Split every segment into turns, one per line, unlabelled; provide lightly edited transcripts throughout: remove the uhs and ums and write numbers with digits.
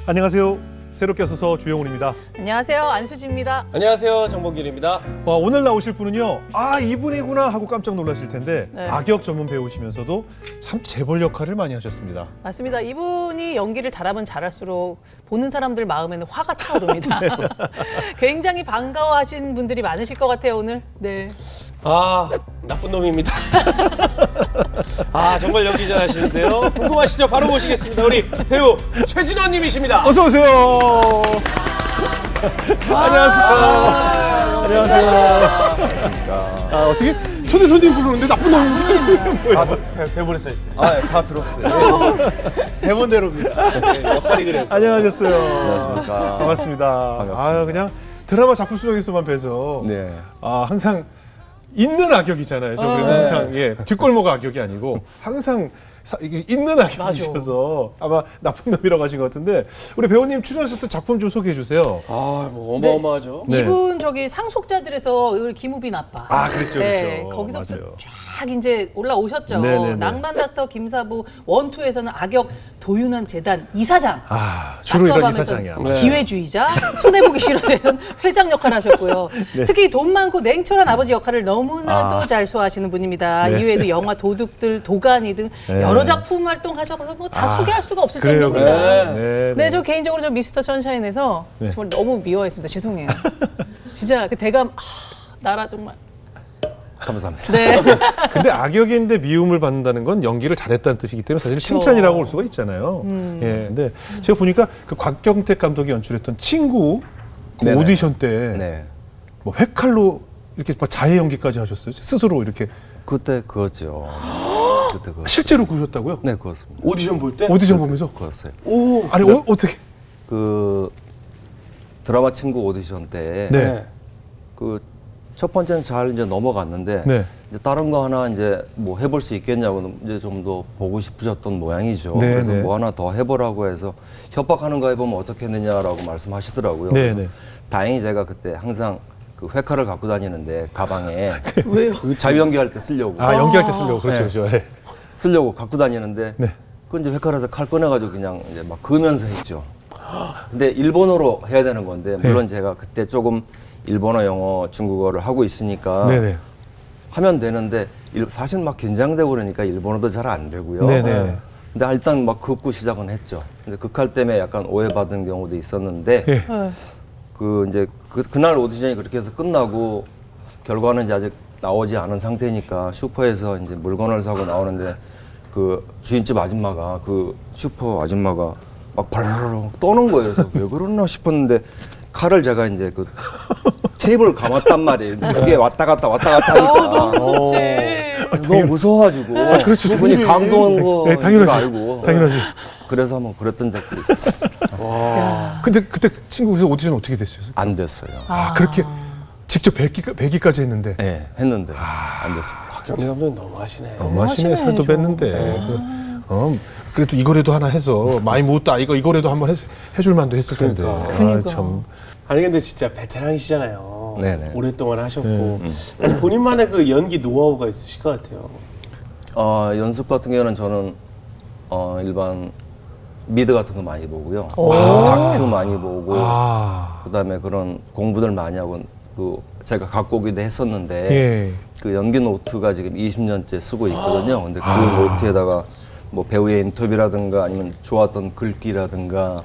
안녕하세요. 새롭게 서서 주영훈입니다.
안녕하세요. 안수지입니다.
안녕하세요. 정복길입니다.
오늘 나오실 분은요. 이분이구나 하고 깜짝 놀라실 텐데
네.
악역 전문 배우시면서도 참 재벌 역할을 많이 하셨습니다.
맞습니다. 이분이 연기를 잘하면 잘할수록 보는 사람들 마음에는 화가 차오릅니다. 굉장히 반가워하신 분들이 많으실 것 같아요, 오늘. 네.
나쁜 놈입니다. 정말 연기 잘하시는데요. 궁금하시죠? 바로 모시겠습니다. 우리 배우 최진원 님이십니다.
어서 오세요. 안녕하세요. 안녕하세요. 어떻게 초대 손님 부르는데 나쁜 놈이
대본에 써 있어요.
다 들었어요.
대본대로입니다. 역할이 그랬어요.
안녕하셨어요.
안녕하십니까.
반갑습니다.
반갑습니다.
그냥 드라마 작품 속에서만 뵈서
네.
항상 있는 악역이잖아요. 저 그래도 항상 뒷골목 악역이 아니고 항상 이게 있는 악역이셔서 아마 나쁜 놈이라고 하신 것 같은데 우리 배우님 출연하셨던 작품 좀 소개해 주세요.
뭐 어마어마하죠.
네.
이분 저기 상속자들에서 우리 김우빈 아빠.
그렇죠,
네,
그렇죠.
거기서부터
맞아요.
쫙 이제 올라오셨죠.
네네네.
낭만 닥터 김사부 원, 투에서는 악역 도윤환 재단 이사장.
주로 이런
낙법하면서
이사장이야.
기회주의자, 손해보기 싫어서에선 회장 역할 하셨고요.
네.
특히 돈 많고 냉철한 아버지 역할을 너무나도 잘 소화하시는 분입니다.
네.
이외에도 영화 도둑들, 도가니 등
네.
여러 작품 활동하셔서 뭐 다 소개할 수가 없을
그래요,
정도입니다.
그래요.
네, 저 개인적으로 저 미스터 선샤인에서
네.
정말 너무 미워했습니다. 죄송해요. 진짜 그 대감, 나라 정말.
감사합니다.
네.
근데 악역인데 미움을 받는다는 건 연기를 잘했다는 뜻이기 때문에 사실 칭찬이라고 볼 수가 있잖아요. 근데 제가 보니까 그 곽경택 감독이 연출했던 친구 그
네네.
오디션 때
네.
뭐 회칼로 이렇게 막 자해 연기까지 하셨어요. 스스로 이렇게
그때 그었죠. 그때 그었어요.
실제로 그러셨다고요?
네, 그었습니다.
오디션 볼 때?
오디션 보면서?
그었어요.
아니 어떻게?
그 드라마 친구 오디션 때
네.
그 첫 번째는 잘 이제 넘어갔는데
네.
이제 다른 거 하나 이제 뭐 해볼 수 있겠냐고 이제 좀 더 보고 싶으셨던 모양이죠.
네,
그래서
네.
뭐 하나 더 해보라고 해서 협박하는 거 해보면 어떻겠느냐라고 말씀하시더라고요.
네,
그래서
네.
다행히 제가 그때 항상 그 회칼을 갖고 다니는데 가방에
왜요?
그 자유연기할 때 쓰려고
연기할 때 쓰려고 그렇죠,
네.
그렇죠. 네.
쓰려고 갖고 다니는데
네.
그 이제 회칼에서 칼 꺼내가지고 그냥 이제 막 그으면서 했죠. 근데 일본어로 해야 되는 건데 물론 제가 그때 조금 일본어, 영어, 중국어를 하고 있으니까
네네.
하면 되는데 사실 막 긴장되고 그러니까 일본어도 잘 안 되고요.
네네.
근데 일단 막 긋고 시작은 했죠. 근데 그 칼 때문에 약간 오해받은 경우도 있었는데
예.
그 이제 그날 오디션이 그렇게 해서 끝나고 결과는 이제 아직 나오지 않은 상태니까 슈퍼에서 이제 물건을 사고 나오는데 그 주인집 아줌마가 그 슈퍼 아줌마가 막 발랄 떠는 거예요. 그래서 왜 그러나 싶었는데 칼을 제가 이제 그 테이블 감았단 말이에요. 그게 왔다 갔다 하니까
너무 무섭지.
너무 무서워가지고
그렇죠.
그분이
그렇지.
감동한 거인
네,
줄
당연하지.
알고
당연하지.
그래서 한번 그랬던 적도 있었습니다.
근데 그때 친구에서 오디션 어떻게 됐어요?
안 됐어요.
그렇게 직접 뵙기까지 했는데.
네, 했는데 안 됐습니다.
박경리 감독님 너무하시네.
너무하시네. 살도
좀.
뺐는데. 그래도 이거라도 하나 해서 많이 묻다 이거라도 한번 해줄 만도 했을 텐데.
그러니까.
참.
아니 근데 진짜 베테랑이시잖아요.
네네.
오랫동안 하셨고 아니, 본인만의 그 연기 노하우가 있으실 것 같아요.
연습 같은 경우는 저는 일반 미드 같은 거 많이 보고요. 다큐 많이 보고 그다음에 그런 공부들 많이 하고 그 제가 갖고 오기도 했었는데
예.
그 연기 노트가 지금 20년째 쓰고 있거든요. 근데 그 노트에다가 뭐 배우의 인터뷰라든가 아니면 좋았던 글귀라든가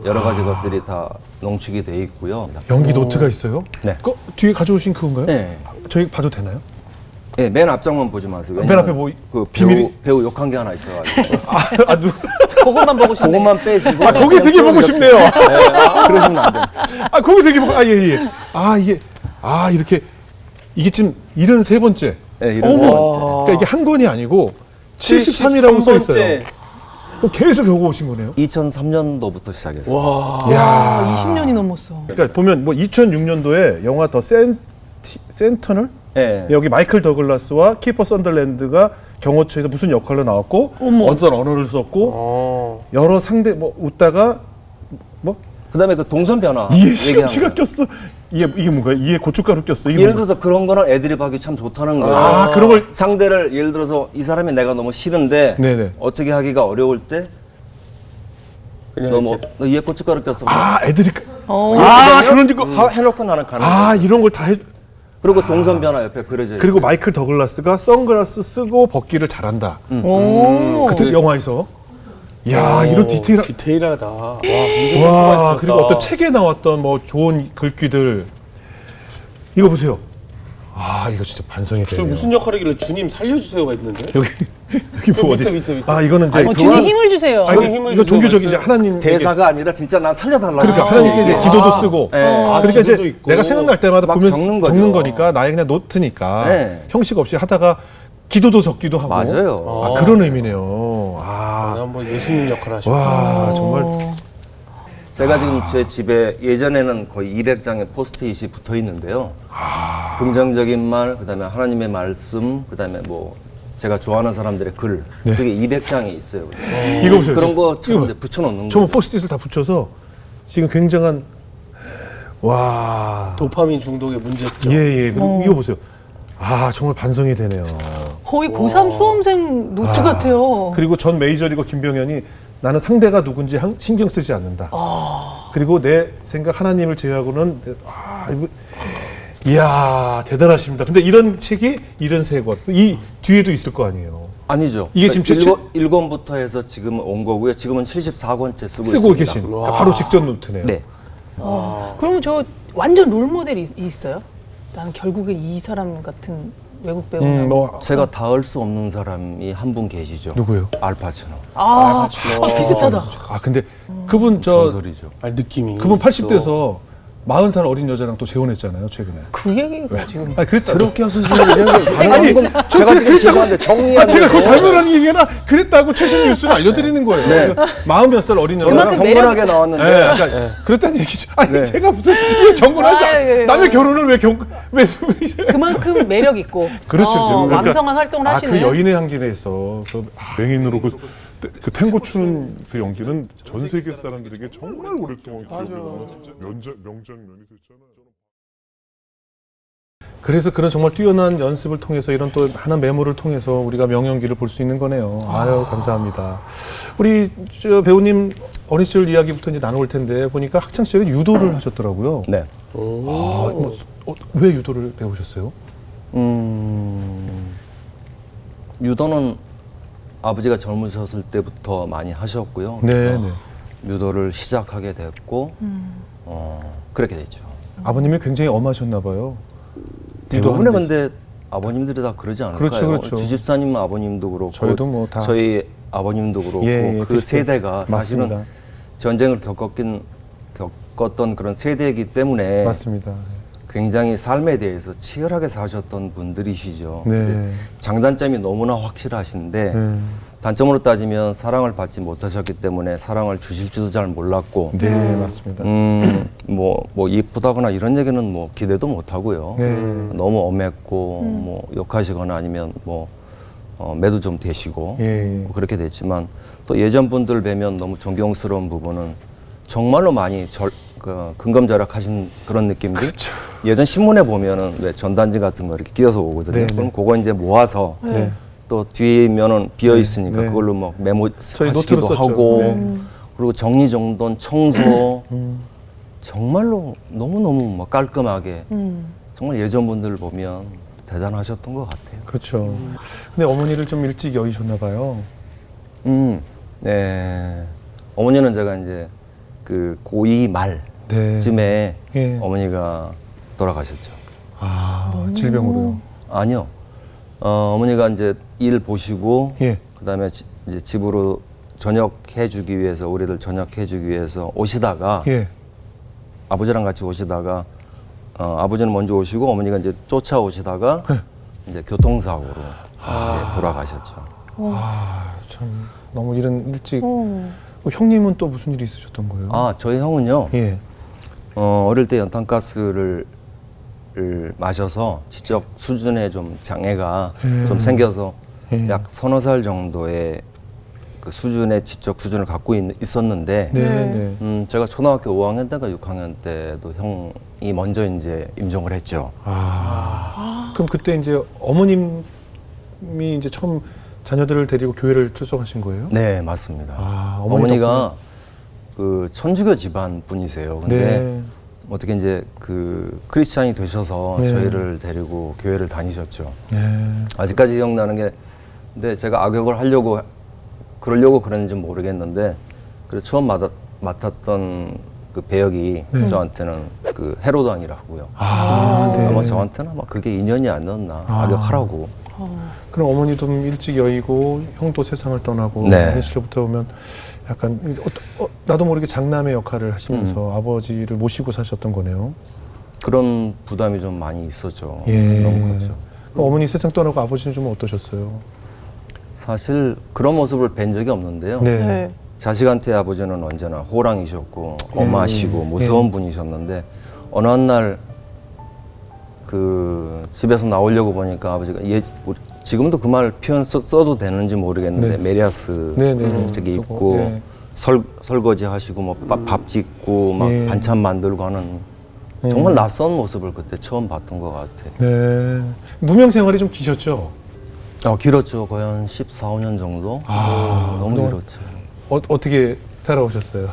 여러 가지 것들이 다 농축이 돼 있고요.
연기 노트가 있어요?
네.
뒤에 가져오신 그건가요?
네.
저희 봐도 되나요?
네, 맨 앞장만 보지 마세요.
맨 앞에 뭐
그
비밀이-
배우 욕한 게 하나 있어가지고
그것만 보고 싶네.
그것만 빼시고
거기 되게
쭉
보고
이렇게-
싶네요.
그러시면 안 돼요.
거기 되게 보고 예. 이렇게 이게 지금 73번째.
네, 이런 상황이죠.
그러니까 이게 한 권이 아니고 73이라고 써 있어요.
73번째.
그럼 계속 겪어 오신 거네요.
2003년도부터 시작했어요.
야.
20년이 넘었어.
그러니까 보면 뭐 2006년도에 영화 더 센터널
네.
여기 마이클 더글라스와 키퍼 선더랜드가 경호처에서 무슨 역할로 나왔고 어떤 언어를 썼고 여러 상대 뭐 웃다가 뭐
그다음에 그 동선 변화.
이에
얘기하는
시금치가
거.
꼈어. 이게 뭔가요? 이에 고춧가루 꼈어. 이게
예를
뭔가-
들어서 그런 거는 애드립하기 참 좋다는 거예요.
그런 걸
상대를 예를 들어서 이 사람이 내가 너무 싫은데
네네.
어떻게 하기가 어려울 때
그냥
너 뭐
이렇게.
너 이에 고춧가루 꼈어.
애들이
어.
그런 거
해놓고 나는 가는 거야.
이런 걸 다 해.
그리고 동선 변화 옆에 그려져.
그리고 마이클 더글라스가 선글라스 쓰고 벗기를 잘한다.
오.
그 영화에서. 야, 이런 디테일한.
디테일하다. 와, 굉장히
와,
있었다.
그리고 어떤 책에 나왔던 뭐 좋은 글귀들. 이거 보세요. 이거 진짜 반성이
저
되네요.
무슨 역할이길래 주님 살려주세요가 있는데?
여기 뭐
밑에,
어디?
밑에.
이거는 이제
주님 힘을 주세요.
주님 힘을
이거
주세요
종교적인 이제
말씀.
하나님
대사가 아니라 진짜 난 살려달라고.
그러니까 하나님께 이제 기도도 쓰고. 그러니까
기도도
이제
있고.
내가 생각날 때마다
막
보면서
적는
적는
거죠.
거니까 나의 그냥 노트니까
네.
형식 없이 하다가 기도도 적기도 하고.
맞아요.
그런 의미네요.
한번 예수님 역할 하시고.
와, 정말.
제가 지금 제 집에 예전에는 거의 200장의 포스트잇이 붙어 있는데요. 긍정적인 말, 그다음에 하나님의 말씀, 그다음에 뭐 제가 좋아하는 사람들의 글, 그게 200장이 있어요.
이거 보세요.
그런 거처럼
이거
이제 붙여놓는
전부
거예요.
포스트잇을 다 붙여서 지금 굉장한
도파민 중독의 문제점.
예. 그리고 이거 보세요. 정말 반성이 되네요.
거의 고3 수험생 노트 같아요.
그리고 전 메이저리거 김병현이 나는 상대가 누군지 신경 쓰지 않는다. 그리고 내 생각 하나님을 제외하고는 이야 대단하십니다. 근데 이런 책이 73권 이 뒤에도 있을 거 아니에요.
아니죠.
이게 지금
그러니까 1권부터 해서 지금 온 거고요. 지금은 74권째 쓰고
쓰고
있습니다.
계신 그러니까 바로 직전 노트네요.
네.
그러면 저 완전 롤모델이 있어요? 나는 결국에 이 사람 같은 외국 배우나.
뭐
제가 닿을 수 없는 사람이 한 분 계시죠.
누구예요?
알파치노.
비슷하다.
근데 그분 저
전설이죠.
느낌이.
그분
있어.
80대에서 40살 어린 여자랑 또 재혼했잖아요 최근에.
그 얘기가 지금.
그랬어요.
새롭게 하소서 이런 게
아니,
제가 지금 죄송한데 정리하는
제가 그걸
거예요.
닮으라는 얘기나 그랬다고 최신 뉴스를 알려드리는 거예요.
네.
40몇 살 어린 여자랑
그만큼
경건하게 나왔는데
네, 그러니까 그랬다는 얘기죠. 아니
네.
제가 무슨 이거 경건하지
예.
남의 결혼을 왜
그만큼 매력 있고.
그렇죠. 그러니까
왕성한 활동을 하시는.
그 여인의 향기에서 맹인으로 그 탱고 추는 그 연기는 전 세계 사람들에게 정말 오랫동안 기억에 남는 명장면이 됐잖아요. 그래서 그런 정말 뛰어난 연습을 통해서 이런 또 하나 메모를 통해서 우리가 명연기를 볼 수 있는 거네요. 아유 감사합니다. 우리 저 배우님 어린 시절 이야기부터 이제 나눠볼 텐데 보니까 학창 시절에 유도를 하셨더라고요.
네.
왜 유도를 배우셨어요?
유도는 아버지가 젊으셨을 때부터 많이 하셨고요.
네.
그래서 유도를 시작하게 됐고 그렇게 됐죠.
아버님이 굉장히 엄하셨나 봐요.
대부분의 근데 아버님들이 다 그러지 않을까요?
그렇죠.
지집사님 아버님도 그렇고
저희도 뭐 다.
저희 아버님도 그렇고 그
비슷해요.
세대가 사실은
맞습니다.
전쟁을 겪었던 그런 세대이기 때문에
맞습니다.
굉장히 삶에 대해서 치열하게 사셨던 분들이시죠.
네.
근데 장단점이 너무나 확실하신데 단점으로 따지면 사랑을 받지 못하셨기 때문에 사랑을 주실지도 잘 몰랐고
네, 맞습니다.
뭐 예쁘다거나 이런 얘기는 뭐 기대도 못 하고요.
네.
너무 엄했고 뭐 욕하시거나 아니면 뭐 매도 좀 되시고 뭐 그렇게 됐지만 또 예전 분들 뵈면 너무 존경스러운 부분은 정말로 많이 근검절약하신 그런 느낌들.
그렇죠.
예전 신문에 보면은 왜 전단지 같은 거 이렇게 끼워서 오거든요.
네,
그럼 그거 이제 모아서
네.
또 뒤면은 비어 있으니까
네.
그걸로 뭐 메모
저희 노트로
하시기도
썼죠.
하고
네.
그리고 정리정돈 청소 정말로 너무너무 막 깔끔하게 정말 예전 분들 보면 대단하셨던 것 같아요.
그렇죠. 근데 어머니를 좀 일찍 여의셨나 봐요.
네. 어머니는 제가 이제 그 고2 말쯤에
예.
어머니가 돌아가셨죠.
질병으로요.
아니요. 어머니가 이제 일 보시고
예.
그다음에 이제 집으로 전역해주기 위해서 우리들 전역해주기 위해서 오시다가
예.
아버지랑 같이 오시다가 아버지는 먼저 오시고 어머니가 이제 쫓아오시다가 이제 교통사고로 이제 돌아가셨죠.
참 너무 이런 일찍. 형님은 또 무슨 일이 있으셨던 거예요?
아 저희 형은요.
예.
어릴 때 연탄가스를 마셔서 지적 수준에 좀 장애가 좀 생겨서 약 서너 살 정도의 그 수준의 지적 수준을 갖고 있었는데
네.
제가 초등학교 5학년 때가 6학년 때도 형이 먼저 이제 임종을 했죠.
그럼 그때 이제 어머님이 이제 처음 자녀들을 데리고 교회를 출석하신 거예요?
네, 맞습니다.
어머니
어머니가 그 천주교 집안 분이세요. 근데
네.
어떻게 이제 그 크리스찬이 되셔서
네.
저희를 데리고 교회를 다니셨죠.
네.
아직까지 기억나는 게, 근데 제가 악역을 그러려고 그랬는지 모르겠는데, 그래서 처음 맡았던 그 배역이 저한테는 그 헤로당이라고요.
아, 네.
아마 저한테는 아마 그게 인연이 아니었나, 악역하라고.
그럼 어머니도 일찍 여의고 형도 세상을 떠나고
네.
어린 시절부터 보면 약간 나도 모르게 장남의 역할을 하시면서 아버지를 모시고 사셨던 거네요.
그런 부담이 좀 많이 있었죠.
예.
너무 컸죠.
그럼 어머니 세상 떠나고 아버지는 좀 어떠셨어요?
사실 그런 모습을 뵌 적이 없는데요.
네.
네.
자식한테 아버지는 언제나 호랑이셨고 엄하시고 무서운 분이셨는데, 어느 날 그 집에서 나오려고 보니까 아버지가 지금도 그 말 표현 써도 되는지 모르겠는데,
네.
메리아스
네, 네, 네.
되게
그거,
입고
네.
설거지 하시고 뭐 밥 짓고 막
예.
반찬 만들고 하는 정말 낯선 모습을 그때 처음 봤던 것 같아요.
네. 무명 생활이 좀 기셨죠?
길었죠. 거의 한 14, 15년 정도. 너무
그동안
길었죠.
어떻게 살아오셨어요?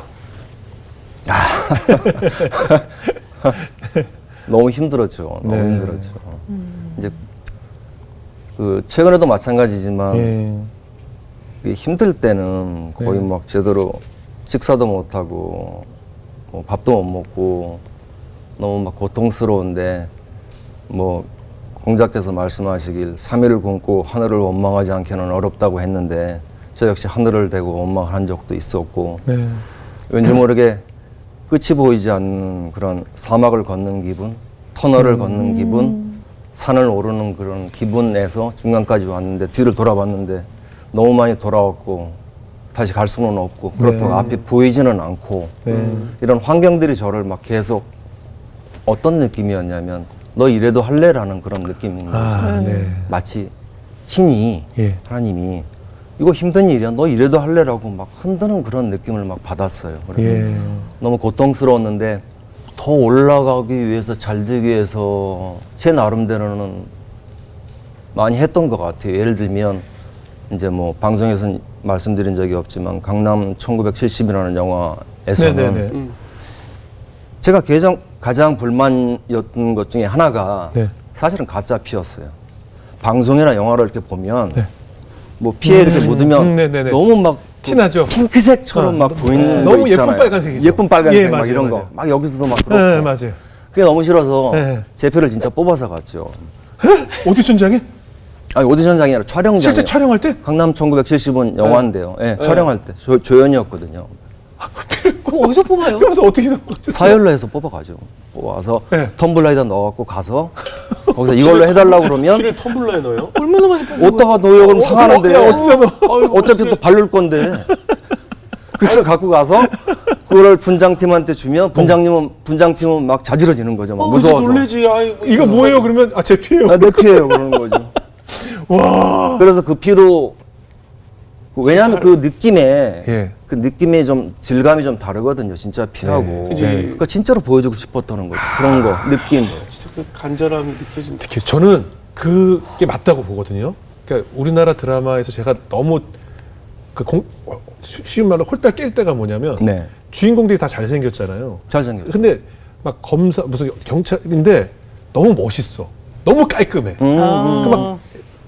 너무 힘들었죠. 너무
네.
힘들었죠. 이제 그 최근에도 마찬가지지만
예.
이게 힘들 때는 거의
네.
막 제대로 식사도 못 하고 뭐 밥도 못 먹고 너무 막 고통스러운데, 뭐 공자께서 말씀하시길 3일을 굶고 하늘을 원망하지 않게는 어렵다고 했는데, 저 역시 하늘을 대고 원망한 적도 있었고,
네.
왠지 모르게 끝이 보이지 않는 그런 사막을 걷는 기분, 터널을 걷는 기분, 산을 오르는 그런 기분에서 중간까지 왔는데, 뒤를 돌아봤는데 너무 많이 돌아왔고 다시 갈 수는 없고, 그렇다고
네.
앞이 보이지는 않고,
네.
이런 환경들이 저를 막 계속, 어떤 느낌이었냐면 너 이래도 할래라는 그런 느낌인 거죠.
아, 네.
마치 신이,
예.
하나님이 이거 힘든 일이야, 너 이래도 할래라고 막 흔드는 그런 느낌을 막 받았어요. 그래서
예.
너무 고통스러웠는데, 더 올라가기 위해서, 잘 되기 위해서 제 나름대로는 많이 했던 것 같아요. 예를 들면 이제 뭐 방송에서는 말씀드린 적이 없지만, 강남 1970이라는 영화에서는
네네네.
제가 가장 불만이었던 것 중에 하나가
네.
사실은 가짜 피였어요. 방송이나 영화를 이렇게 보면
네.
뭐 피에 이렇게 묻으면
네네네.
너무 막
티나죠?
핑크색처럼 막 보이는 거
너무 예쁜
있잖아요.
빨간색이죠.
예쁜 빨간색
예,
막
맞아요,
이런
맞아요.
거. 막 여기서도 막 그렇고.
네, 맞아요.
그게 너무 싫어서
네.
제 표를 진짜 뽑아서 갔죠.
오디션장에?
아니, 오디션장이 아니라 촬영장에.
실제 촬영할 때?
강남 1970은 영화인데요. 예, 촬영할 때. 조연이었거든요.
그거 어디서 뽑아요?
그러면서 어떻게 된 거죠?
사열로 해서 뽑아가죠. 뽑아서
네.
텀블러에다 넣어갖고 가서 거기서 이걸로 해달라고 그러면
피를 텀블러에 넣어요?
얼마나 많이 뽑은 거예요?
어디다가 넣어요? 그럼 상하는데.
야, 어떻게 넣어?
어차피 또 바를 건데. 그래서 갖고 가서 그걸 분장팀한테 주면 분장팀은 막 자지러지는 거죠. 막
그래서
무서워서.
놀래지. 아이고,
이거 뭐예요? 그러면 제 피예요.
아, 내 피예요. 그러는 거죠.
와.
그래서 그 피로, 왜냐하면 그 느낌에
예.
그 느낌의 좀 질감이 좀 다르거든요. 진짜 피하고.
그지.
그러니까 진짜로 보여주고 싶었다는 거죠. 그런 거 느낌.
진짜 그 간절함이 느껴진다.
특히 저는 그게 맞다고 보거든요. 그러니까 우리나라 드라마에서 제가 너무 쉬운 말로 홀딱 깰 때가 뭐냐면
네.
주인공들이 다 잘생겼잖아요.
잘생겼죠.
근데 막 검사 무슨 경찰인데 너무 멋있어. 너무 깔끔해. 그러니까 막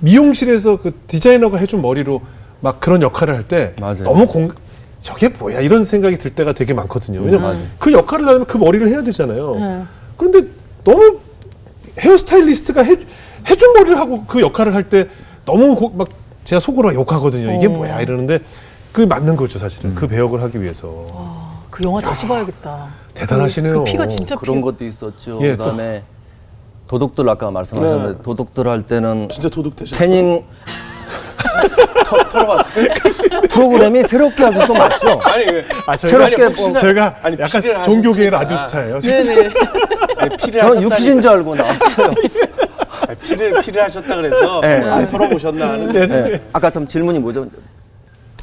미용실에서 그 디자이너가 해준 머리로 막 그런 역할을 할 때
맞아요.
너무 저게 뭐야 이런 생각이 들 때가 되게 많거든요. 왜냐면 그 역할을 하려면 그 머리를 해야 되잖아요. 그런데 너무 헤어스타일리스트가 해준 머리를 하고 그 역할을 할 때 너무 막 제가 속으로 욕하거든요. 이게 뭐야 이러는데 그게 맞는 거죠 사실은. 그 배역을 하기 위해서.
그 영화 다시 봐야겠다.
대단하시네요.
그 피가 진짜
그런 것도 있었죠.
예,
그다음에 도둑들 아까 말씀하셨는데
네.
도둑들 할 때는
진짜 도둑 되셨어요.
태닝
털어봤어요?
프로그램이 새롭게 하셔서 맞죠?
아니, 왜?
새롭게
아니, 혹시나-
제가
아니,
약간
피를
종교계의
하셨으니까.
라디오스타예요.
네네.
아니, 피를
저는
하셨다니까.
유퀴즈인 줄 알고 나왔어요.
아니, 피를 하셨다 그래서
네.
안 털어보셨나 하는.
네. 아까 참 질문이 뭐죠?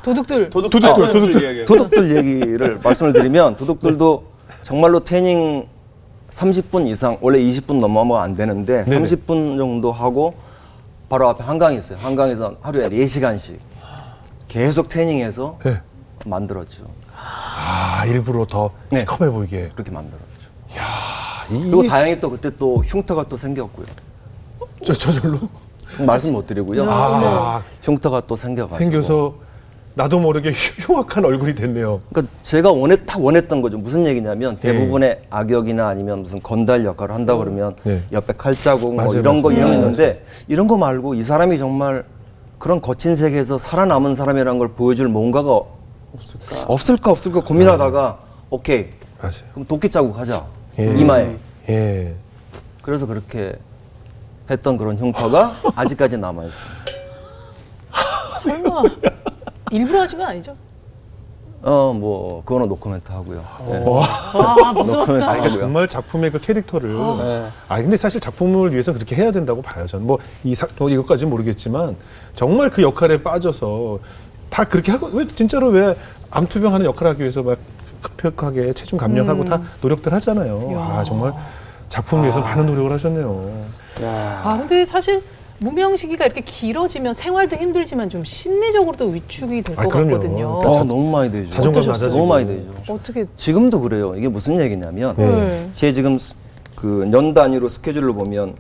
도둑들.
도둑들.
도둑들 얘기를 말씀을 드리면, 도둑들도 정말로 태닝 30분 이상, 원래 20분 넘어가면 안 되는데
네네.
30분 정도 하고 바로 앞에 한강이 있어요. 한강에서 하루에 4시간씩 계속 태닝해서
네.
만들었죠.
아, 일부러 더
네.
시커매 보이게.
그렇게 만들었죠.
이게
그리고 다행히 또 그때 또 흉터가 또 생겼고요.
저절로
말씀 못 드리고요.
아,
흉터가 또 생겨가지고.
생겨서 나도 모르게 흉악한 얼굴이 됐네요.
그러니까 제가 원했던 거죠. 무슨 얘기냐면
네.
대부분의 악역이나 아니면 무슨 건달 역할을 한다 그러면
네.
옆에 칼자국 뭐
맞아요,
이런 거
맞아요.
이런 거 있는데 이런 거 말고 이 사람이 정말 그런 거친 세계에서 살아남은 사람이라는 걸 보여줄 뭔가가 없을까 고민하다가 오케이
맞아요.
그럼 도끼 자국 하자
예.
이마에.
예.
그래서 그렇게 했던 그런 흉터가 아직까지 남아 있습니다.
설마 일부러 하신 건 아니죠?
뭐 그거는 노코멘트 하고요. 네.
와
노코멘트
무섭다.
그러니까
하고요.
정말 작품의 그 캐릭터를
네.
근데 사실 작품을 위해서 그렇게 해야 된다고 봐요. 저는 뭐 이것까지는 모르겠지만 정말 그 역할에 빠져서 다 그렇게 하고 왜 진짜로 왜 암투병 하는 역할 하기 위해서 막 급격하게 체중 감량하고 다 노력들 하잖아요.
야.
정말 작품을 위해서 많은 노력을 하셨네요.
아 근데 사실 무명 시기가 이렇게 길어지면 생활도 힘들지만 좀 심리적으로도 위축이 될 것
그럼요.
같거든요.
너무 많이 되죠.
자존감
어떠셨어요?
낮아지고.
너무 많이 되죠.
어떻게?
지금도 그래요. 이게 무슨 얘기냐면
네.
제 지금 그 년 단위로 스케줄로 보면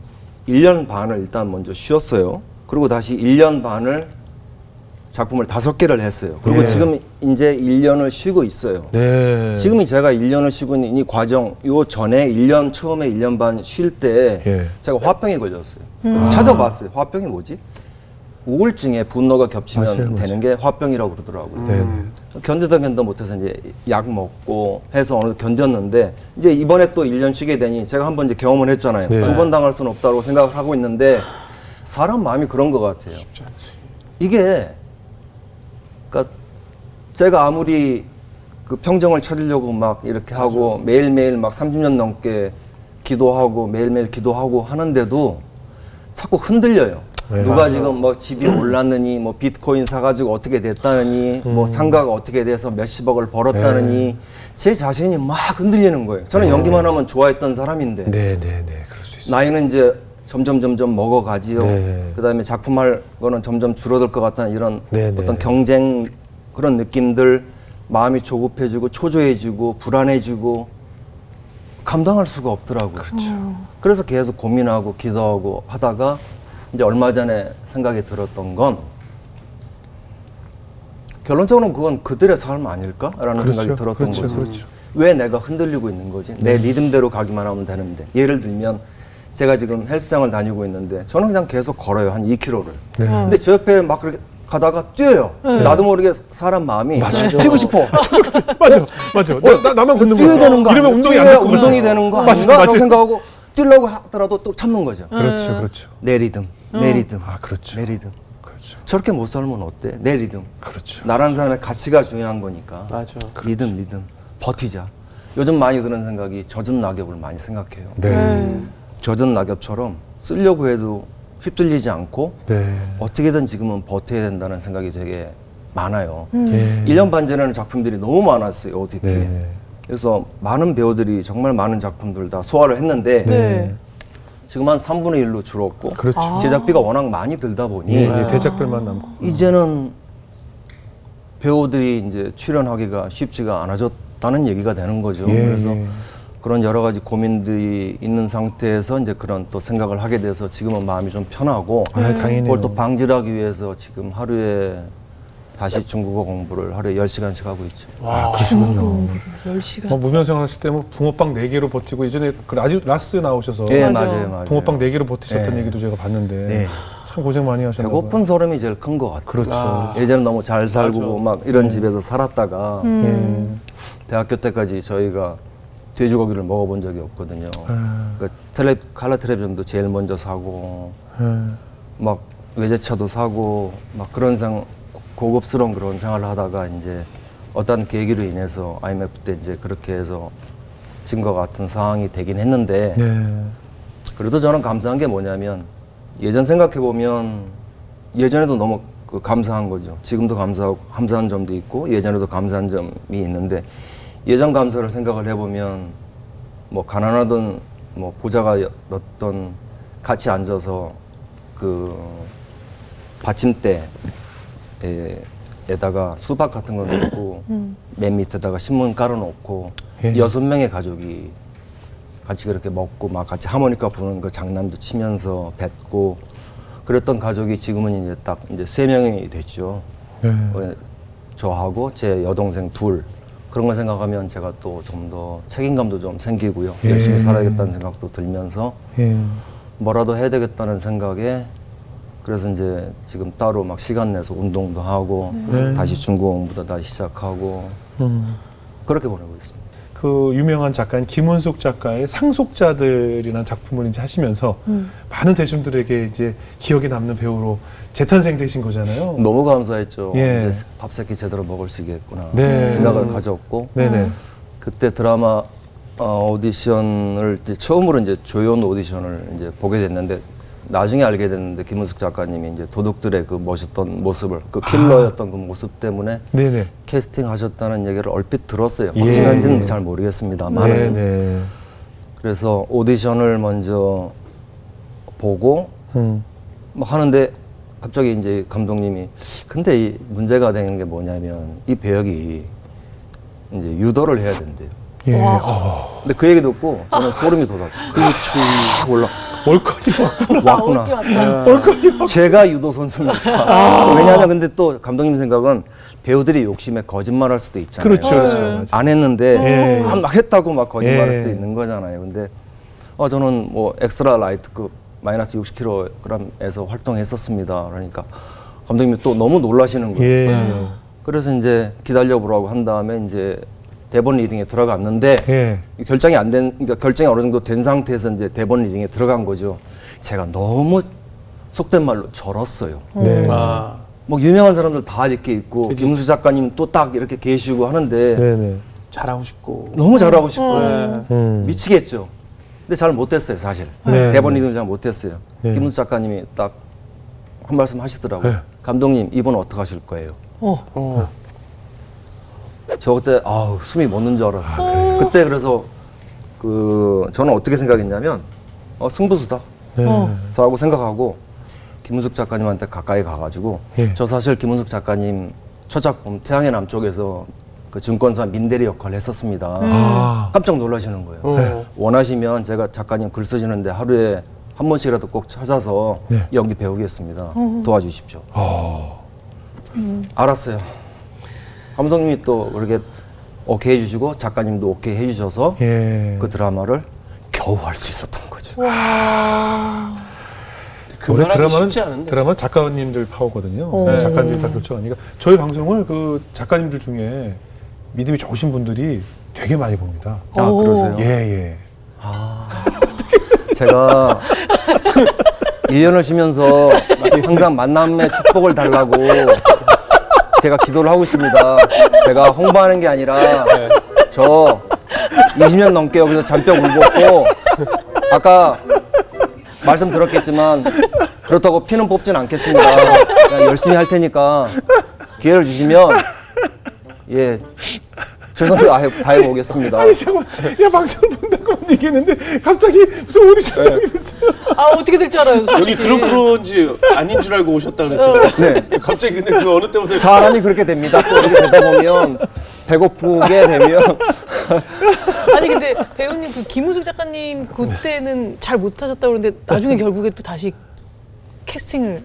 1년 반을 일단 먼저 쉬었어요. 그리고 다시 1년 반을 작품을 5개를 했어요. 그리고
네.
지금 이제 1년을 쉬고 있어요.
네.
지금이 제가 1년을 쉬고 있는 이 과정, 요 전에 1년, 처음에 1년 반 쉴 때
예.
제가 화병이 걸렸어요. 그래서 찾아봤어요. 화병이 뭐지? 우울증에 분노가 겹치면
맞아요,
되는 게 화병이라고 그러더라고요.
네.
견디다 못해서 이제 약 먹고 해서 어느 정도 견뎠는데 이제 이번에 또 1년 쉬게 되니 제가 한번 이제 경험을 했잖아요.
네.
2번 당할 수는 없다고 생각을 하고 있는데 사람 마음이 그런 것 같아요. 이게 그러니까 제가 아무리 그 평정을 찾으려고 막 이렇게 하고 매일매일 막 30년 넘게 기도하고 매일매일 기도하고 하는데도 자꾸 흔들려요.
네.
누가 지금 뭐 집이 올랐느니 뭐 비트코인 사가지고 어떻게 됐다느니 뭐 상가가 어떻게 돼서 몇십억을 벌었다느니 제 자신이 막 흔들리는 거예요. 저는 연기만 하면 좋아했던 사람인데
네, 네, 네. 그럴 수 있어요.
나이는 이제 점점 먹어가지요.
네.
그다음에 작품할 거는 점점 줄어들 것 같다는 이런
네, 네.
어떤 경쟁 그런 느낌들 마음이 조급해지고 초조해지고 불안해지고 감당할 수가 없더라고요. 그래서 계속 고민하고 기도하고 하다가 이제 얼마 전에 생각이 들었던 건 결론적으로는 그건 그들의 삶 아닐까라는 생각이 들었던 거죠.
그렇죠.
왜 내가 흔들리고 있는 거지? 내 리듬대로 가기만 하면 되는데. 예를 들면 제가 지금 헬스장을 다니고 있는데 저는 그냥 계속 걸어요. 한 2km를.
네.
근데 저 옆에 막 그렇게 가다가 뛰어요. 나도 모르게 사람 마음이 뛰고 싶어.
맞아. 나만 걷는
뛰어야
거야.
되는 거
이러면
아니야?
운동이 안
뛰어야
될 것
운동이
같아.
되는 거
맞아,
아닌가? 라고
맞아.
생각하고 뛰려고 하더라도 또 참는 거죠.
그렇죠.
내 리듬, 내 리듬,
아, 그렇죠.
내 리듬.
그렇죠.
저렇게 못 살면 어때? 내 리듬.
그렇죠.
나라는 사람의 가치가 중요한 거니까.
맞아.
리듬. 버티자. 요즘 많이 드는 생각이 젖은 낙엽을 많이 생각해요.
네.
젖은 낙엽처럼 쓰려고 해도 휩쓸리지 않고
네.
어떻게든 지금은 버텨야 된다는 생각이 되게 많아요.
예.
1년 반 전에는 작품들이 너무 많았어요, OTT에.
네.
그래서 많은 배우들이 정말 많은 작품들 다 소화를 했는데
네.
지금 한 3분의 1로 줄었고
그렇죠.
제작비가 워낙 많이 들다 보니
예, 대작들만 남고.
이제는 배우들이 이제 출연하기가 쉽지가 않아졌다는 얘기가 되는 거죠.
예.
그래서 그런 여러 가지 고민들이 있는 상태에서 이제 그런 또 생각을 하게 돼서 지금은 마음이 좀 편하고
다행이네요.
그걸 또 방지를 하기 위해서 지금 하루에 다시 중국어 공부를 하루에 10시간씩 하고 있죠.
그러시군요.
10시간.
뭐 무명생 하실 때 뭐 붕어빵 4개로 버티고 예전에 그 아주 라스 나오셔서
예,
맞아요.
맞아요.
붕어빵 4개로 버티셨던
네.
얘기도 제가 봤는데
네.
참 고생 많이 하셨나요?
배고픈 소름이 제일 큰 것 같아요.
그렇죠.
예전에 너무 잘 살고 막 이런 집에서 살았다가
예.
대학교 때까지 저희가 돼지고기를 먹어본 적이 없거든요. 그러니까 칼라 텔레비전도 제일 먼저 사고 막 외제차도 사고 막 그런 고급스러운 그런 생활을 하다가 이제 어떤 계기로 인해서 IMF 때 이제 그렇게 해서 진 것 같은 상황이 되긴 했는데
네.
그래도 저는 감사한 게 뭐냐면 예전 생각해 보면 예전에도 너무 그 감사한 거죠. 지금도 감사한 점도 있고 예전에도 감사한 점이 있는데 예전 감사를 생각을 해보면 뭐 가난하던 뭐 부자가 어떤 같이 앉아서 그 받침대에 에다가 수박 같은 거 놓고 맨 밑에다가 신문 깔아놓고
예.
6명의 가족이 같이 그렇게 먹고 막 같이 하모니카 부는 그 장난도 치면서 뱉고 그랬던 가족이 지금은 이제 딱 이제 3명이 됐죠.
네.
저하고 제 여동생 둘 그런 걸 생각하면 제가 또 좀 더 책임감도 좀 생기고요.
예.
열심히 살아야겠다는 생각도 들면서
예.
뭐라도 해야 되겠다는 생각에 그래서 이제 지금 따로 막 시간 내서 운동도 하고
네.
다시 중국 공부도 다시 시작하고 그렇게 보내고 있습니다.
그 유명한 작가인 김은숙 작가의 상속자들이라는 작품을 이제 하시면서 많은 대중들에게 이제 기억에 남는 배우로 재탄생되신 거잖아요.
너무 감사했죠.
예.
이제 밥 새끼 제대로 먹을 수 있겠구나
네.
생각을 가졌고
네네.
그때 드라마 오디션을 이제 처음으로 이제 조연 오디션을 이제 보게 됐는데 나중에 알게 됐는데 김은숙 작가님이 이제 도둑들의 그 멋있던 모습을 그 킬러였던 그 모습 때문에
네네.
캐스팅하셨다는 얘기를 얼핏 들었어요.
예.
확실한지는 잘 모르겠습니다만
네네.
그래서 오디션을 먼저 보고 뭐 하는데 갑자기 이제 감독님이 근데 이 문제가 되는 게 뭐냐면 이 배역이 이제 유도를 해야 된대요.
예.
와.
근데 그 얘기 듣고 저는 소름이 돋았죠. 그게 쭉 올라
월컷이 왔구나.
왔구나.
올게 왔다.
월컷이 왔구나.
제가 유도 선수입니다. 왜냐하면 근데 또 감독님 생각은 배우들이 욕심에 거짓말할 수도 있잖아요.
그렇죠. 그렇죠. 맞아.
안 했는데
예.
막 했다고 막 거짓말할
예.
수 있는 거잖아요. 근데 저는 뭐 엑스트라 라이트급 마이너스 60kg에서 활동했었습니다. 그러니까 감독님이 또 너무 놀라시는 거예요.
예.
그래서 이제 기다려보라고 한 다음에 이제 대본 리딩에 들어갔는데
예.
결정이 안 된, 그러니까 결정이 어느 정도 된 상태에서 이제 대본 리딩에 들어간 거죠. 제가 너무 속된 말로 절었어요.
네.
아,
뭐 유명한 사람들 다 이렇게 있고
그치.
김수 작가님 또 딱 이렇게 계시고 하는데
네네.
잘하고 싶고.
너무 잘하고 싶고
네.
미치겠죠. 근데 잘 못했어요 사실.
네.
대본 리딩을 잘 못했어요.
네.
김수 작가님이 딱 한 말씀 하시더라고요.
네.
감독님 이번 어떻게 하실 거예요?
어.
저 그때 숨이 멎는 줄 알았어요. 그때 그래서 저는 어떻게 생각했냐면 승부수다
네.
라고 생각하고 김은숙 작가님한테 가까이 가가지고
예.
저 사실 김은숙 작가님 첫 작품 태양의 남쪽에서 그 증권사 민대리 역할을 했었습니다.
아.
깜짝 놀라시는 거예요.
어.
원하시면 제가 작가님 글 쓰시는데 하루에 한 번씩이라도 꼭 찾아서
네.
연기 배우겠습니다. 도와주십시오. 알았어요. 감독님이 또 그렇게 오케이 해주시고 작가님도 오케이 해주셔서
예.
그 드라마를 겨우 할 수 있었던 거죠.
그
원래
말하기
드라마는
쉽지 않은데.
드라마는 작가님들 파워거든요.
오.
네, 작가님들 다 결정하니까 저희 방송을 그 작가님들 중에 믿음이 좋으신 분들이 되게 많이 봅니다.
오.
그러세요?
예.
제가 1년을 쉬면서 항상 만남의 축복을 달라고 제가 기도를 하고 있습니다. 제가 홍보하는 게 아니라 저 20년 넘게 여기서 잔뼈 울었고 아까 말씀 들었겠지만 그렇다고 피는 뽑진 않겠습니다. 그냥 열심히 할 테니까 기회를 주시면 최선을 다해 보겠습니다.
아니 잠깐만, 야 방송 본다고 얘기했는데 갑자기 무슨 오디션이 됐어요.
아 어떻게 될 줄 알아요? 솔직히.
여기 그런 프로인지 아닌 줄 알고 오셨다 그랬잖아요.
네.
갑자기 근데 그 어느 때부터
사람이 그렇게 됩니다. 또 이렇게 되다 보면 배고프게 되면
아니 근데 배우님 그 김우숙 작가님 그때는 잘 못하셨다고 그러는데 나중에 결국에 또 다시 캐스팅을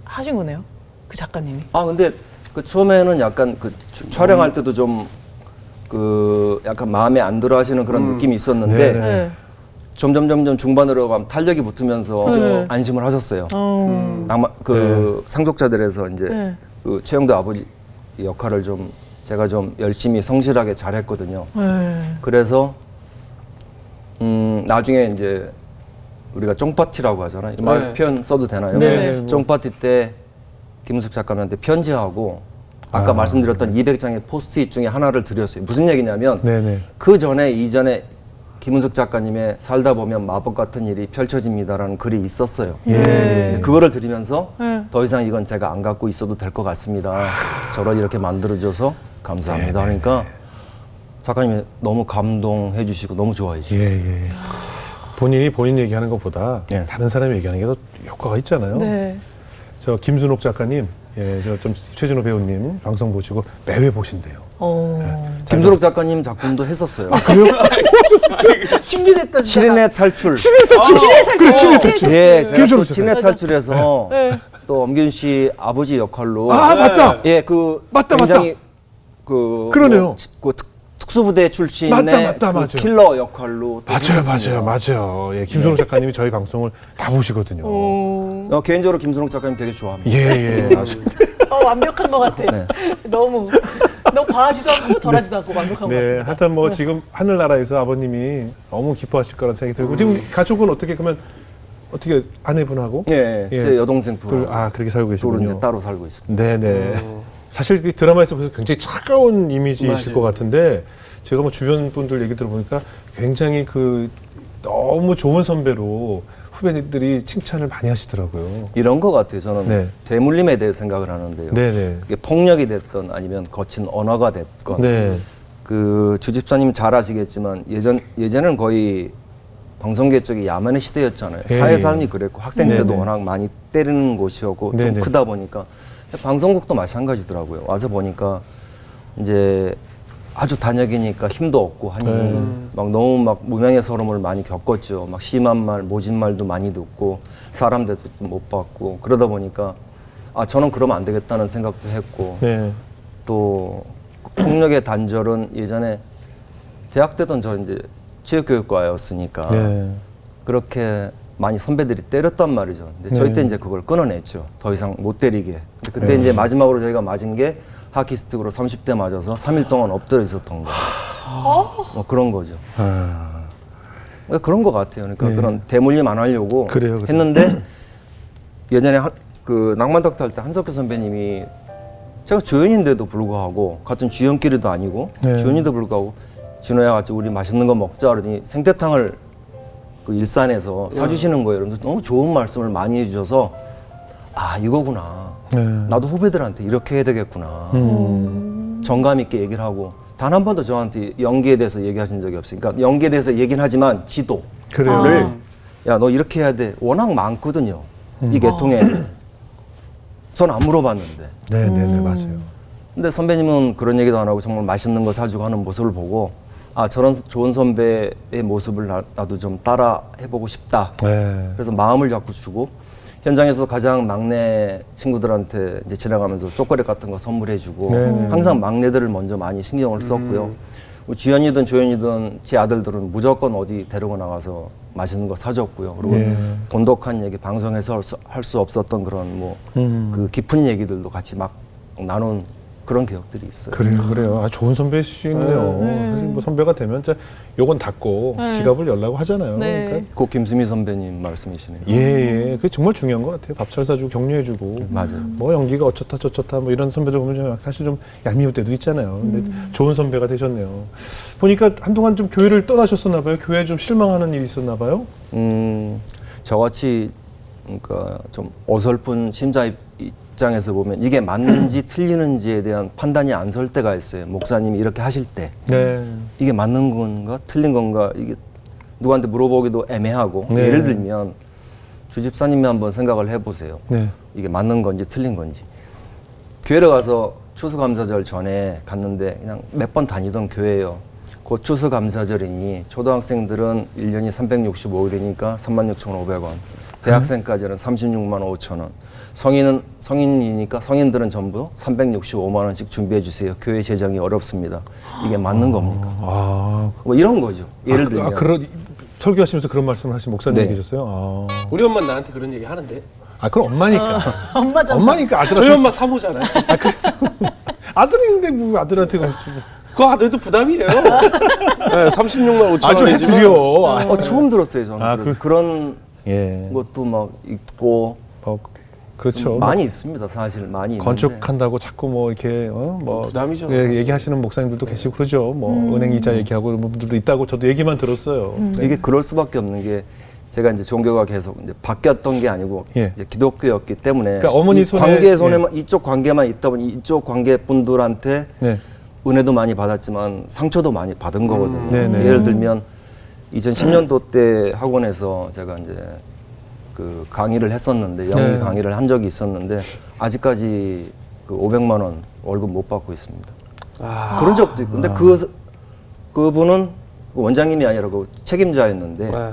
하신 거네요. 그 작가님이.
근데 그 처음에는 약간 그 촬영할 때도 좀 약간 마음에 안 들어 하시는 그런 느낌이 있었는데
네네.
네.
점점 중반으로 가면 탄력이 붙으면서
네.
안심을 하셨어요.
어.
아마 상속자들에서 이제
네.
그 최영도 아버지 역할을 좀 제가 좀 열심히 성실하게 잘했거든요.
네.
그래서 나중에 이제 우리가 쫑파티라고 하잖아요. 이 말
네.
표현 써도 되나요?
네.
쫑파티 때 김은숙 작가님한테 편지하고 아까 말씀드렸던 200장의 포스트잇 중에 하나를 드렸어요. 무슨 얘기냐면
네네.
그 전에 이전에 김은숙 작가님의 살다 보면 마법 같은 일이 펼쳐집니다라는 글이 있었어요.
예.
근데 그거를 드리면서
네.
더 이상 이건 제가 안 갖고 있어도 될 것 같습니다. 저를 이렇게 만들어줘서 감사합니다. 그러니까 작가님이 너무 감동해 주시고 너무 좋아해 주셨어요.
예. 본인이 본인 얘기하는 것보다
예.
다른 사람이 얘기하는 게 더 효과가 있잖아요.
네.
저 김순옥 작가님 예, 저 좀 최진호 배우님 방송 보시고 매회 보신대요.
김소록 작가님 작품도 했었어요.
그래요?
준비됐던
7인의 탈출.
그래, 친해 탈출.
예, 제가 또
김소록 작가.
7인의 탈출에서
네.
또 엄균 씨 아버지 역할로
아, 맞다.
예, 그
맞다,
굉장히 그
그러네요.
그 특수부대 출신의
맞다,
그
맞아요.
킬러 역할로 또 했었습니다.
맞아요. 예, 김선호 작가님이 저희 방송을 다 보시거든요.
개인적으로 김선욱 작가님 되게 좋아합니다.
예, 예. 아주.
완벽한 것 같아. 너무 과하지도 않고 덜하지도 않고 완벽한 것
네,
같습니다.
하여튼 뭐 지금 하늘나라에서 아버님이 너무 기뻐하실 거라는 생각이 들고 지금 가족은 어떻게 그러면 어떻게 아내분하고
예,
예.
제 여동생 둘.
그렇게 살고
둘은
계시군요.
이제 따로 살고 있습니다.
네네. 사실 그 드라마에서 보면 굉장히 차가운 이미지이실
맞아요.
것 같은데 제가 뭐 주변 분들 얘기 들어보니까 굉장히 그 너무 좋은 선배로 후배들이 칭찬을 많이 하시더라고요.
이런 것 같아요. 저는
네.
대물림에 대해 생각을 하는데요.
네네.
그게 폭력이 됐던 아니면 거친 언어가 됐건
네.
그 주집사님 잘 아시겠지만 예전에는 거의 방송계 쪽이 야만의 시대였잖아요.
예.
사회 삶이 그랬고 학생 때도
네네.
워낙 많이 때리는 곳이었고 좀
네네.
크다 보니까 방송국도 마찬가지더라고요. 와서 보니까 이제 아주 단역이니까 힘도 없고 하니 막 너무 막 무명의 서름을 많이 겪었죠. 막 심한 말, 모진 말도 많이 듣고 사람 대도 못 받고 그러다 보니까 아 저는 그러면 안 되겠다는 생각도 했고
네.
또 폭력의 단절은 예전에 대학 때던 저 이제 체육교육과였으니까
네.
그렇게 많이 선배들이 때렸단 말이죠. 근데 저희 때 이제 그걸 끊어냈죠. 더 이상 못 때리게. 근데 그때 이제 마지막으로 저희가 맞은 게 하키스틱으로 30대 맞아서 3일 동안 엎드려 있었던 거예요. 뭐 그런 거죠.
아,
그러니까 그런 것 같아요. 그러니까
네.
그런 대물림 안 하려고
그래요.
했는데 예전에 그 낭만덕터 할 때 한석규 선배님이 제가 조연인데도 불구하고 같은 주연끼리도 아니고
네.
주연인데도 불구하고 진호야 같이 우리 맛있는 거 먹자 그러니 생태탕을 그 일산에서 사주시는 거예요. 그런데 너무 좋은 말씀을 많이 해주셔서 아 이거구나.
네.
나도 후배들한테 이렇게 해야 되겠구나. 정감 있게 얘기를 하고 단 한 번도 저한테 연기에 대해서 얘기하신 적이 없어요. 그러니까 연기에 대해서 얘기는 하지만 지도를
그래요.
야 너 이렇게 해야 돼. 워낙 많거든요. 이 계통에. 전 안 물어봤는데.
네네네 맞아요.
근데 선배님은 그런 얘기도 안 하고 정말 맛있는 거 사주고 하는 모습을 보고 아 저런 좋은 선배의 모습을 나도 좀 따라 해보고 싶다.
네.
그래서 마음을 자꾸 주고 현장에서 가장 막내 친구들한테 이제 지나가면서 초콜릿 같은 거 선물해주고
네네.
항상 막내들을 먼저 많이 신경을 썼고요. 뭐 주연이든 조연이든 제 아들들은 무조건 어디 데리고 나가서 맛있는 거 사줬고요. 그리고
예.
돈독한 얘기 방송에서 할 수 없었던 그런 뭐 그 깊은 얘기들도 같이 막 나눈 그런 기억들이 있어요.
그래요. 아, 좋은 선배시네요. 사실 뭐 선배가 되면 진짜 요건 닫고 지갑을 열라고 하잖아요.
네.
그러니까
꼭 김수미 선배님 말씀이시네요.
예, 그게 정말 중요한 것 같아요. 밥 잘 사주고 격려해주고.
맞아요.
뭐 연기가 어쩌다 저쩌다 뭐 이런 선배들 보면 좀 사실 좀 얄미울 때도 있잖아요. 근데 좋은 선배가 되셨네요. 보니까 한동안 좀 교회를 떠나셨었나 봐요. 교회에 좀 실망하는 일이 있었나 봐요.
저같이 그러니까 좀 어설픈 심자 입장에서 보면 이게 맞는지 틀리는지에 대한 판단이 안 설 때가 있어요. 목사님이 이렇게 하실 때
네.
이게 맞는 건가 틀린 건가 이게 누구한테 물어보기도 애매하고
네.
예를 들면 주집사님이 한번 생각을 해보세요.
네.
이게 맞는 건지 틀린 건지. 교회를 가서 추수감사절 전에 갔는데 그냥 몇 번 다니던 교회예요. 곧 추수감사절이니 초등학생들은 1년이 365일이니까 36,500원. 대학생까지는 36만 5천 원. 성인이니까 성인들은 전부 365만 원씩 준비해 주세요. 교회 재정이 어렵습니다. 이게 맞는 겁니까?
아,
뭐 이런 거죠. 예를 들면
그런 설교하시면서 그런 말씀을 하신 목사님
네.
계셨어요.
우리 엄마 나한테 그런 얘기 하는데.
그럼 엄마니까.
엄마잖아.
엄마니까 아들한테.
저희 엄마 사모잖아요.
아들인데 뭐 아들한테 가지고.
그 아들도 부담이에요. 네, 36만 5천
좀
원이지만.
해드려.
처음 들었어요. 저는
아,
그래서 그런
예.
것도 막 있고
그렇죠.
많이 있습니다. 사실 많이 있는데.
건축한다고 자꾸 뭐 이렇게 뭐
부담이죠,
예,
사실.
얘기하시는 목사님들도 계시고 그러죠. 뭐 은행 이자 얘기하고 이런 분들도 있다고 저도 얘기만 들었어요. 네.
이게 그럴 수밖에 없는 게 제가 이제 종교가 계속 이제 바뀌었던 게 아니고
예.
이제 기독교였기 때문에
그러니까 어머니
이
손에-
관계 손에만 이쪽 관계만 있다 보니 이쪽 관계 분들한테
네.
은혜도 많이 받았지만 상처도 많이 받은 거거든요.
네네.
예를 들면 2010년도 때 학원에서 제가 이제 그 강의를 했었는데 영의
네.
강의를 한 적이 있었는데 아직까지 그 500만 원 월급 못 받고 있습니다.
아.
그런 적도 있고. 근데 그분은 원장님이 아니라 그 책임자였는데
네.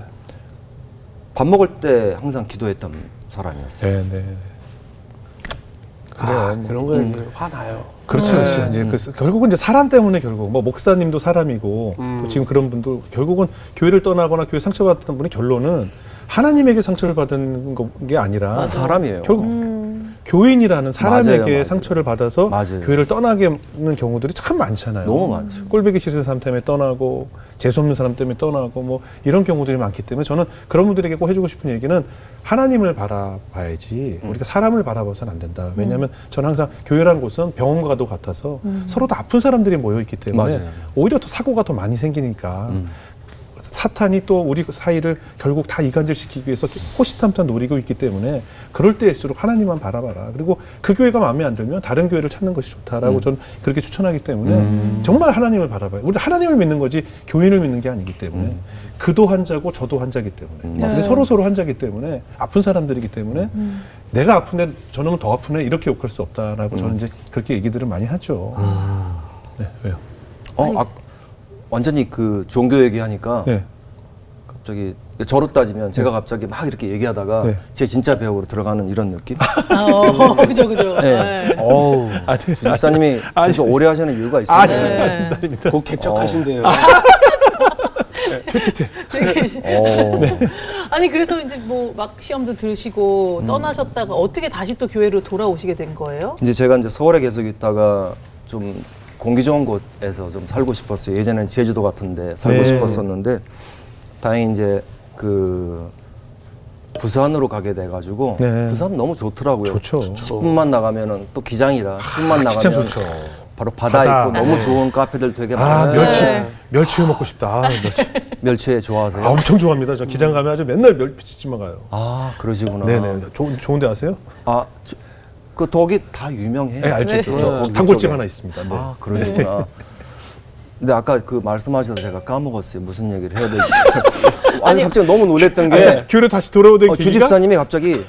밥 먹을 때 항상 기도했던 사람이었어요.
네, 네.
아,
뭐.
그런 거 이제 화나요.
그렇죠, 그렇죠. 이제 결국은 이제 사람 때문에 결국 뭐 목사님도 사람이고 또 지금 그런 분도 결국은 교회를 떠나거나 교회 상처받았던 분의 결론은 하나님에게 상처를 받은 게 아니라
사람이에요.
결국 교인이라는 사람에게
맞아요.
상처를 받아서
맞아요.
교회를 떠나게 하는 경우들이 참 많잖아요.
너무 많죠.
꼴배기 싫은 사람 때문에 떠나고 재수 없는 사람 때문에 떠나고 뭐 이런 경우들이 많기 때문에 저는 그런 분들에게 꼭 해주고 싶은 얘기는 하나님을 바라봐야지 우리가 사람을 바라봐서는 안 된다. 왜냐하면 저는 항상 교회라는 곳은 병원과도 같아서 서로 다 아픈 사람들이 모여 있기 때문에
맞아요.
오히려 더 사고가 더 많이 생기니까 사탄이 또 우리 사이를 결국 다 이간질시키기 위해서 호시탐탐 노리고 있기 때문에 그럴 때일수록 하나님만 바라봐라. 그리고 그 교회가 마음에 안 들면 다른 교회를 찾는 것이 좋다라고 저는 그렇게 추천하기 때문에 정말 하나님을 바라봐요. 우리 하나님을 믿는 거지 교인을 믿는 게 아니기 때문에 그도 환자고 저도 환자이기 때문에 우리 서로 환자이기 때문에 아픈 사람들이기 때문에 내가 아픈데 저놈은 더 아프네 이렇게 욕할 수 없다라고 저는 이제 그렇게 얘기들을 많이 하죠. 네, 왜요?
완전히 그 종교 얘기하니까
네.
갑자기 저로 따지면 제가 갑자기 막 이렇게 얘기하다가
네.
제 진짜 배역으로 들어가는 이런 느낌?
그죠, 그죠.
네.
네.
어우,
아니,
집사님이
아니,
계속 오래 하시는 이유가 있어요.
아닙니다.
곧 개척하신대요.
퇴퇴퇴.
되게
네.
아니 그래서 이제 뭐 막 시험도 들으시고 떠나셨다가 어떻게 다시 또 교회로 돌아오시게 된 거예요?
이제 제가 이제 서울에 계속 있다가 좀 공기 좋은 곳에서 좀 살고 싶었어요. 예전엔 제주도 같은데 살고
네.
싶었었는데 다행히 이제 그 부산으로 가게 돼가지고
네.
부산 너무 좋더라고요.
좋죠.
10분만 나가면은 또 기장이라 10분만
기장
나가면
좋죠.
바로 바다
바다.
있고 너무 좋은 카페들 되게
아,
많아요.
멸치 먹고 싶다. 아, 멸치.
멸치회 좋아하세요?
아, 엄청 좋아합니다. 저 기장 가면 아주 맨날 멸치집만 가요.
아, 그러시구나.
네네. 좋은데 아세요?
아, 그 덕이 다 유명해요.
네, 알죠.
네.
저
네.
단골집
위쪽에.
하나 있습니다. 네.
아, 그러시구나. 근데 아까 그 말씀하셔서 제가 까먹었어요. 무슨 얘기를 해야 될지. 아니, 갑자기 너무 놀랬던 게
교회로 다시 돌아오던
주
계기가
집사님이 갑자기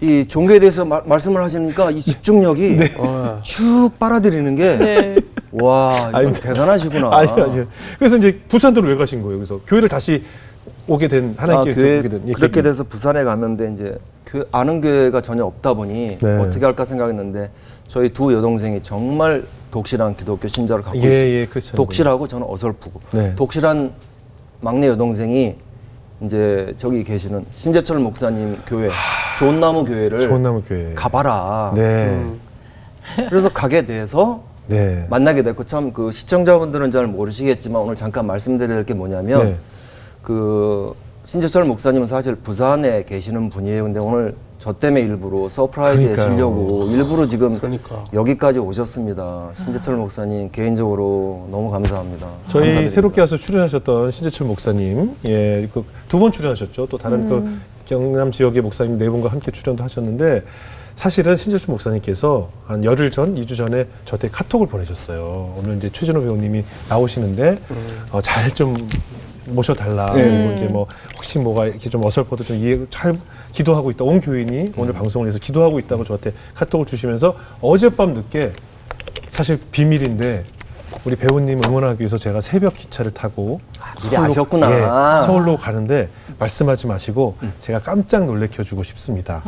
이 종교에 대해서 말씀을 하시니까 이 집중력이 쭉 빨아들이는 게
네.
와, 이건
아니,
대단하시구나.
아니. 그래서 이제 부산으로 왜 가신 거예요? 그래서 교회를 다시 오게 된 하나님께
교회
오게 된 이
그렇게
계기.
돼서 부산에 갔는데 이제 아는 교회가 전혀 없다 보니
네.
어떻게 할까 생각했는데 저희 두 여동생이 정말 독실한 기독교 신자를 갖고 있어요.
예, 그렇죠.
독실하고 저는 어설프고
네.
독실한 막내 여동생이 이제 저기 계시는 신재철 목사님 교회 좋은나무 교회를
좋은 나무 교회.
가봐라.
네.
그래서 가게 돼서
네.
만나게 됐고 참 그 시청자분들은 잘 모르시겠지만 오늘 잠깐 말씀드릴 게 뭐냐면
네.
그 신재철 목사님은 사실 부산에 계시는 분이에요. 근데 오늘 저 때문에 일부러 서프라이즈
그러니까요.
해주려고 일부러 지금
그러니까.
여기까지 오셨습니다. 신재철 목사님 개인적으로 너무 감사합니다.
저희
감사드립니다.
새롭게 와서 출연하셨던 신재철 목사님, 예, 그 두 번 출연하셨죠. 또 다른 그 경남 지역의 목사님 네 분과 함께 출연도 하셨는데 사실은 신재철 목사님께서 한 열흘 전, 2주 전에 저한테 카톡을 보내셨어요. 오늘 이제 최진호 배우님이 나오시는데 잘 좀 모셔달라. 그리고 이제 뭐 혹시 뭐가 이렇게 좀 어설퍼도 좀 이해 잘 기도하고 있다. 온 교인이 오늘 방송을 해서 기도하고 있다고 저한테 카톡을 주시면서 어젯밤 늦게 사실 비밀인데 우리 배우님 응원하기 위해서 제가 새벽 기차를 타고
미리 아셨구나.
예, 서울로 가는데 말씀하지 마시고 제가 깜짝 놀래켜주고 싶습니다.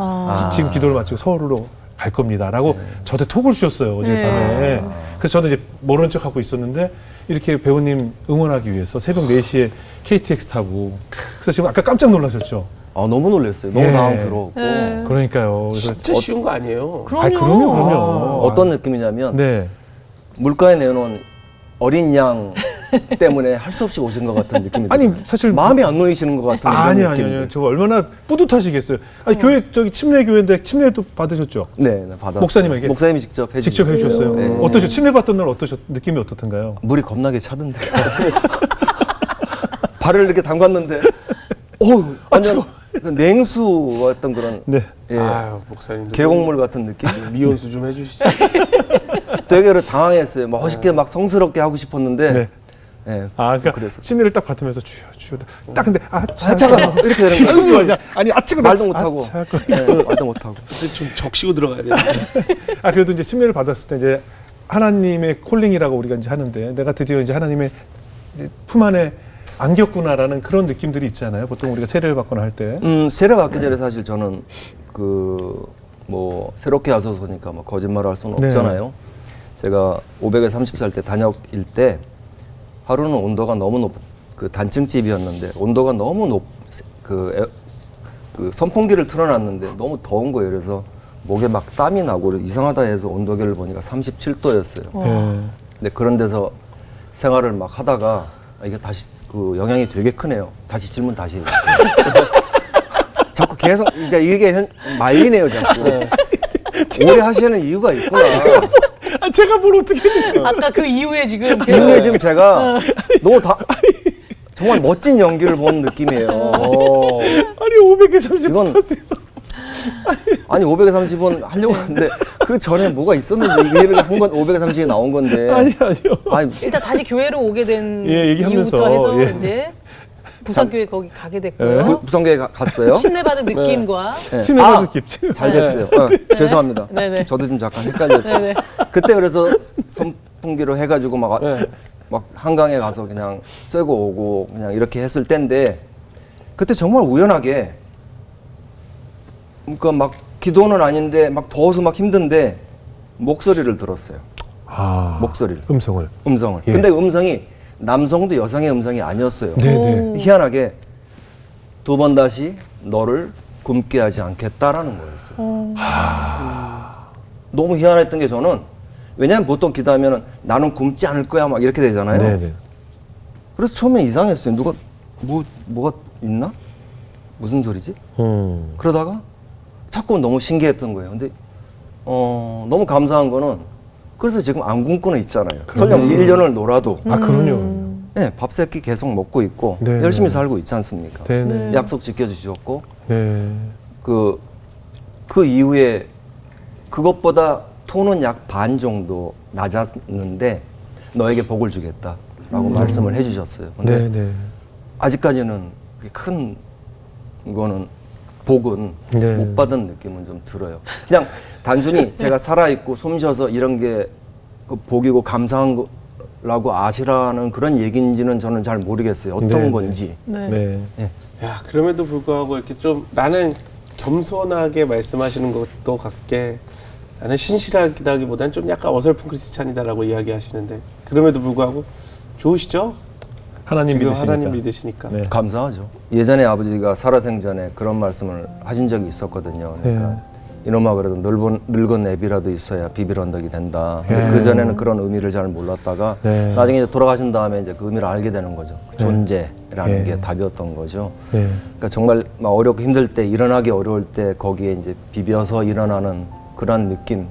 지금 기도를 마치고 서울로 갈 겁니다라고 저한테 톡을 주셨어요 어젯밤에. 그래서 저는 이제 모른 척하고 있었는데 이렇게 배우님 응원하기 위해서 새벽 4시에 KTX 타고 그래서 지금 아까 깜짝 놀라셨죠?
아, 너무 놀랐어요. 너무
예.
당황스러웠고
그러니까요. 그래서
진짜 쉬운 거 아니에요.
그럼요.
어떤 느낌이냐면
네.
물가에 내놓은 어린 양 때문에 할 수 없이 오신 것 같은 느낌이
아니
들어요.
사실
마음이 안 놓이시는 것 같은
아니요.
느낌인데.
저 얼마나 뿌듯하시겠어요. 아니 교회 저기 침례 교회인데 침례도 받으셨죠?
네, 받았어요.
목사님에게?
목사님이 직접
직접 해주셨어요.
네.
어떠셨? 침례 받던 날 느낌이 어떻던가요?
물이 겁나게 차던데. 발을 이렇게 담갔는데, 완전 냉수였던 그런
네.
예,
아유, 목사님.
계곡물 같은 느낌.
미온수 좀 해주시죠.
되게 당황했어요. 멋있게 막 성스럽게 하고 싶었는데
네.
예.
그러니까
그랬었죠.
심리를 딱 받으면서 주여 딱 근데
차가 이렇게 되는 거예요.
아니 아치고
말도 못하고.
차고.
예, 말도 못하고.
근데 좀 적시고 들어가야 돼요.
그래도 이제 심리를 받았을 때 이제 하나님의 콜링이라고 우리가 이제 하는데 내가 드디어 이제 하나님의 이제 품 안에 안겼구나라는 그런 느낌들이 있잖아요. 보통 우리가 세례를 받거나 할 때.
세례 받기 전에 사실 저는 뭐 새롭게 하소서니까 뭐 거짓말을 할 수는
네.
없잖아요. 제가 500에 30살 때 단역일 때 하루는 온도가 너무 그 단층집이었는데 온도가 너무 그 선풍기를 틀어놨는데 너무 더운 거예요. 그래서 목에 막 땀이 나고 이상하다 해서 온도계를 보니까 37도였어요. 근데 그런 데서 생활을 막 하다가 이게 다시 그 영향이 되게 크네요. 다시 질문 다시 해주세요. 자꾸 계속 이게 말리네요, 자꾸. 오래 하시는 이유가 있구나.
제가 뭘 어떻게 해요?
아까 그 이후에 지금
이후에 지금 제가 너무 정말 멋진 연기를 본 느낌이에요.
아니 500에 30
이건-
타세요.
아니 500에 30은 하려고 하는데 그 전에 뭐가 있었는지 이 일을 한 건 500에 30이 나온 건데.
아니요.
아니
일단 다시 교회로 오게 된
예, 얘기하면서,
이유부터 해서
예.
이제 부산교회 거기 가게 됐고요.
부성교회 갔어요.
신뢰받은 느낌과
네.
신뢰받은 깁.
잘 됐어요. 죄송합니다.
네네.
저도 좀 잠깐 헷갈렸어요.
네네.
그때 그래서 선풍기로 해가지고 막 한강에 가서 그냥 쐬고 오고 그냥 이렇게 했을 때인데 그때 정말 우연하게 그러니까 막 기도는 아닌데 막 더워서 막 힘든데 목소리를 들었어요. 목소리를.
음성을.
음성을.
예.
근데 음성이 남성도 여성의 음성이 아니었어요.
네.
희한하게 2번 다시 너를 굶게 하지 않겠다라는 거였어요. 너무 희한했던 게 저는 왜냐하면 보통 기도하면 나는 굶지 않을 거야 막 이렇게 되잖아요.
네네.
그래서 처음에 이상했어요. 누가 뭐가 있나? 무슨 소리지? 그러다가 자꾸 너무 신기했던 거예요. 근데 너무 감사한 거는 그래서 지금 안 굶고는 있잖아요. 설령 1년을 놀아도
그럼요.
네, 밥 세끼 계속 먹고 있고
네,
열심히
네.
살고 있지 않습니까?
네네.
약속 지켜주셨고
네.
그 이후에 그것보다 톤은 약 반 정도 낮았는데 너에게 복을 주겠다라고 말씀을 해주셨어요. 근데
네네.
아직까지는 큰 거는 복은
네.
못 받은 느낌은 좀 들어요. 그냥 단순히 제가 살아있고 숨쉬어서 이런 게 그 복이고 감사한 거라고 아시라는 그런 얘기인지는 저는 잘 모르겠어요. 어떤
네,
건지.
네.
야, 그럼에도 불구하고 이렇게 좀 나는 겸손하게 말씀하시는 것도 같게 나는 신실하다기보다는 좀 약간 어설픈 크리스찬이다라고 이야기하시는데 그럼에도 불구하고 좋으시죠?
하나님
지금
믿으시니까.
하나님 믿으시니까.
네.
감사하죠. 예전에 아버지가 살아생전에 그런 말씀을 하신 적이 있었거든요. 그러니까 이놈아 그래도 늙은 애비라도 있어야 비빌 언덕이 된다. 근데 그 전에는 그런 의미를 잘 몰랐다가
네.
나중에 이제 돌아가신 다음에 이제 그 의미를 알게 되는 거죠. 그 존재라는
네.
게 답이었던 거죠.
네.
그러니까 정말 막 어렵고 힘들 때 일어나기 어려울 때 거기에 이제 비벼서 일어나는 그런 느낌,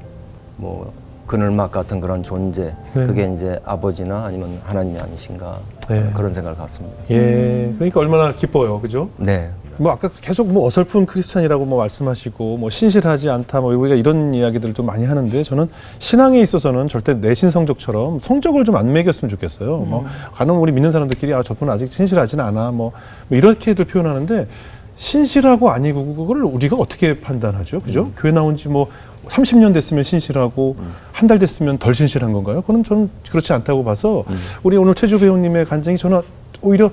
뭐 그늘막 같은 그런 존재,
네.
그게 이제 아버지나 아니면 하나님이 아니신가
네.
그런 생각을 갖습니다.
예. 그러니까 얼마나 기뻐요. 그죠?
네.
뭐 아까 계속 뭐 어설픈 크리스찬이라고 뭐 말씀하시고 뭐 신실하지 않다 뭐 우리가 이런 이야기들을 좀 많이 하는데 저는 신앙에 있어서는 절대 내신 성적처럼 성적을 좀 안 매겼으면 좋겠어요. 뭐 간혹 우리 믿는 사람들끼리 저분은 아직 신실하지는 않아 뭐 이렇게들 표현하는데 신실하고 아니고 그걸 우리가 어떻게 판단하죠? 그죠? 교회 나온 지 뭐 30년 됐으면 신실하고 한 달 됐으면 덜 신실한 건가요? 그건 저는 그렇지 않다고 봐서 우리 오늘 최주 배우님의 간증이 저는 오히려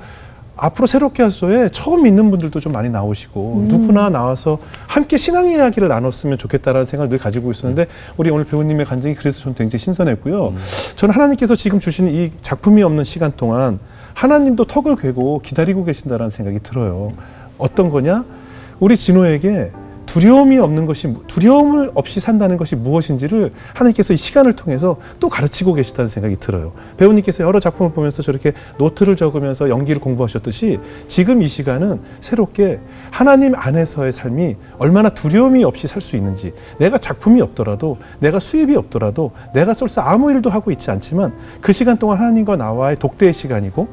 앞으로 새롭게 하소에 처음 믿는 분들도 좀 많이 나오시고 누구나 나와서 함께 신앙 이야기를 나눴으면 좋겠다라는 생각을 늘 가지고 있었는데 우리 오늘 배우님의 간증이 그래서 저는 굉장히 신선했고요. 저는 하나님께서 지금 주신 이 작품이 없는 시간 동안 하나님도 턱을 괴고 기다리고 계신다라는 생각이 들어요. 어떤 거냐? 우리 진호에게 두려움이 없는 것이 두려움을 없이 산다는 것이 무엇인지를 하나님께서 이 시간을 통해서 또 가르치고 계시다는 생각이 들어요. 배우님께서 여러 작품을 보면서 저렇게 노트를 적으면서 연기를 공부하셨듯이 지금 이 시간은 새롭게 하나님 안에서의 삶이 얼마나 두려움이 없이 살 수 있는지 내가 작품이 없더라도 내가 수입이 없더라도 내가 설사 아무 일도 하고 있지 않지만 그 시간 동안 하나님과 나와의 독대의 시간이고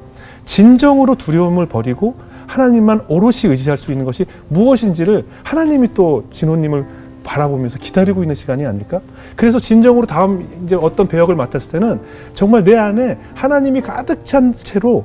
진정으로 두려움을 버리고 하나님만 오롯이 의지할 수 있는 것이 무엇인지를 하나님이 또 진호님을 바라보면서 기다리고 있는 시간이 아닐까? 그래서 진정으로 다음 이제 어떤 배역을 맡았을 때는 정말 내 안에 하나님이 가득 찬 채로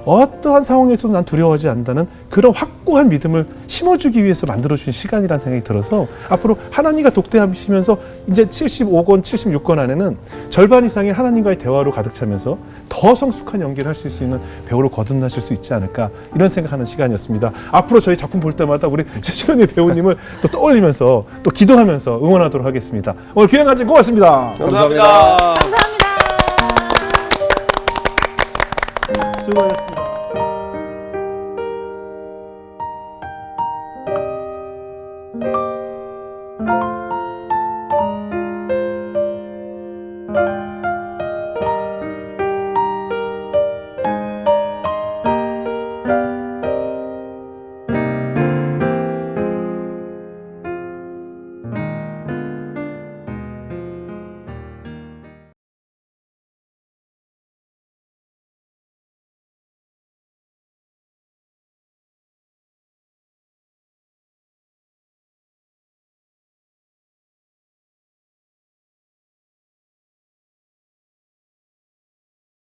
어떠한 상황에서도 난 두려워하지 않는다는 그런 확고한 믿음을 심어주기 위해서 만들어주신 시간이라는 생각이 들어서 앞으로 하나님과 독대하시면서 이제 75권, 76권 안에는 절반 이상의 하나님과의 대화로 가득 차면서 더 성숙한 연기를 할 수 있는 배우로 거듭나실 수 있지 않을까 이런 생각하는 시간이었습니다. 앞으로 저희 작품 볼 때마다 우리 최신원의 배우님을 또 떠올리면서 또 기도하면서 응원하도록 하겠습니다. 오늘 귀한 간증 고맙습니다.
감사합니다.
감사합니다.
수고하셨습니다.